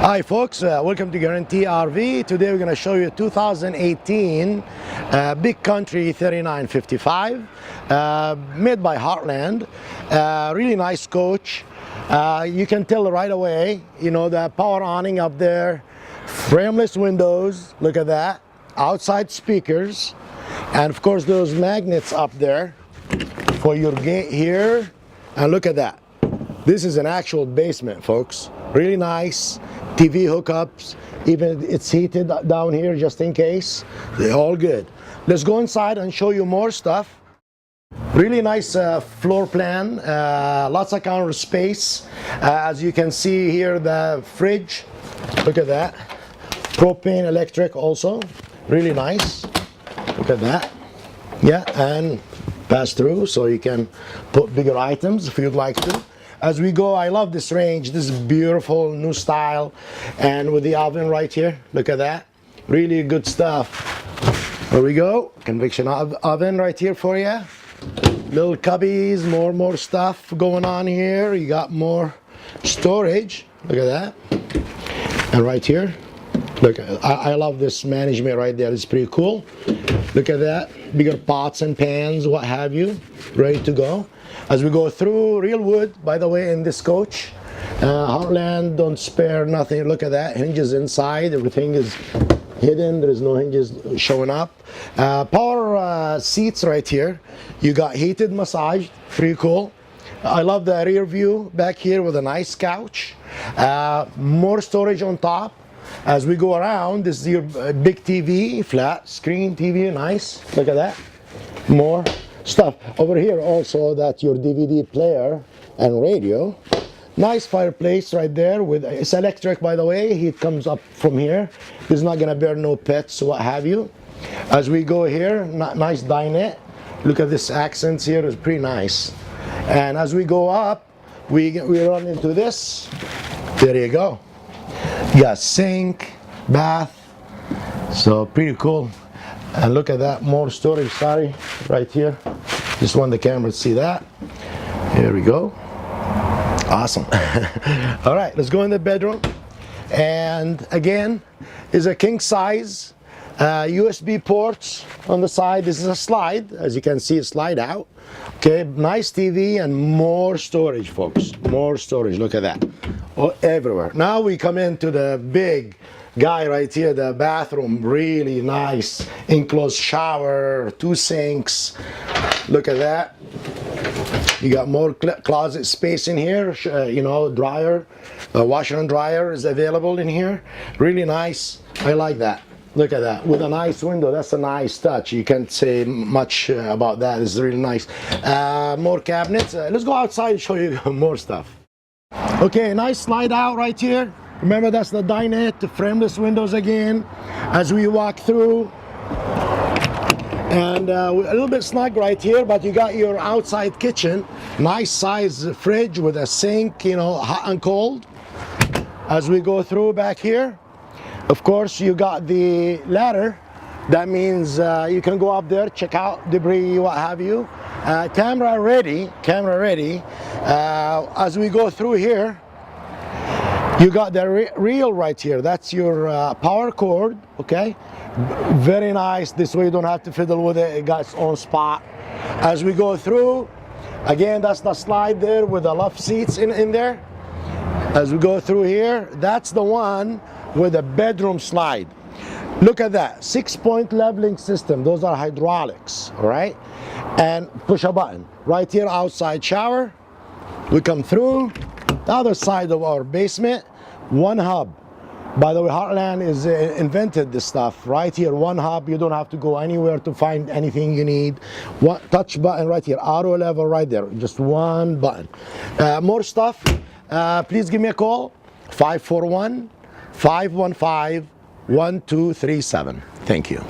Hi folks, welcome to Guarantee RV. Today we're going to show you 2018 Big Country 3955 made by Heartland. Really nice coach. You can tell right away, you know, the power awning up there, frameless windows, look at that, outside speakers, and of course those magnets up there for your gate here. And look at that. This is an actual basement, folks. Really nice. TV hookups, even it's heated down here just in case. They're all good. Let's go inside and show you more stuff. Really nice floor plan, lots of counter space. As you can see here, the fridge, look at that. Propane electric also, really nice. Look at that. Yeah, and pass through so you can put bigger items if you'd like to. As we go, I love this range. This is beautiful, new style. And with the oven right here, look at that. Really good stuff. There we go. Convection oven right here for you. Little cubbies, more stuff going on here. You got more storage. Look at that. And right here, look, I love this management right there. It's pretty cool. Look at that. Bigger pots and pans, what have you. Ready to go. As we go through, real wood, by the way, in this coach. Heartland, don't spare nothing. Look at that. Hinges inside. Everything is hidden. There is no hinges showing up. Power seats right here. You got heated, massaged. Pretty cool. I love the rear view back here with a nice couch. More storage on top. As we go around, this is your big TV, flat screen TV, nice. Look at that. More stuff over here also. That's your DVD player and radio. Nice fireplace right there with it's electric, by the way. Heat comes up from here. This is not gonna bear no pets, what have you. As we go here, nice dinette. Look at this accents here, it's pretty nice. And as we go up, we run into this. There you go. You got sink, bath, so pretty cool. And look at that, more storage, sorry, right here. Just want the camera to see that. Here we go. Awesome. All right, let's go in the bedroom. And again, is a king size, USB ports on the side. This is a slide, as you can see, a slide out. Okay, nice TV and more storage, folks. More storage, look at that. Oh, everywhere. Now we come into the big guy right here, the bathroom. Really nice enclosed shower, 2 sinks. Look at that. You got more closet space in here. You know, dryer, washer and dryer is available in here. Really nice. I like that. Look at that, with a nice window. That's a nice touch. You can't say much about that. It's really nice. More cabinets. Let's go outside and show you more stuff. Okay, nice slide out right here. Remember, that's the dinette, the frameless windows again. As we walk through, and a little bit snug right here, but you got your outside kitchen. Nice size fridge with a sink, you know, hot and cold. As we go through back here, of course, you got the ladder. That means you can go up there, check out debris, what have you. Camera ready. As we go through here, you got the reel right here. That's your power cord, okay? Very nice. This way you don't have to fiddle with it. It got its own spot. As we go through, again, that's the slide there with the love seats in there. As we go through here, that's the one with a bedroom slide. Look at that, 6-point leveling system. Those are hydraulics, all right? And push a button. Right here, outside shower. We come through the other side of our basement, one hub. By the way, Heartland is invented this stuff. Right here, one hub. You don't have to go anywhere to find anything you need. One touch button right here, auto level right there. Just one button. More stuff. Please give me a call, 541-515-1237. Thank you.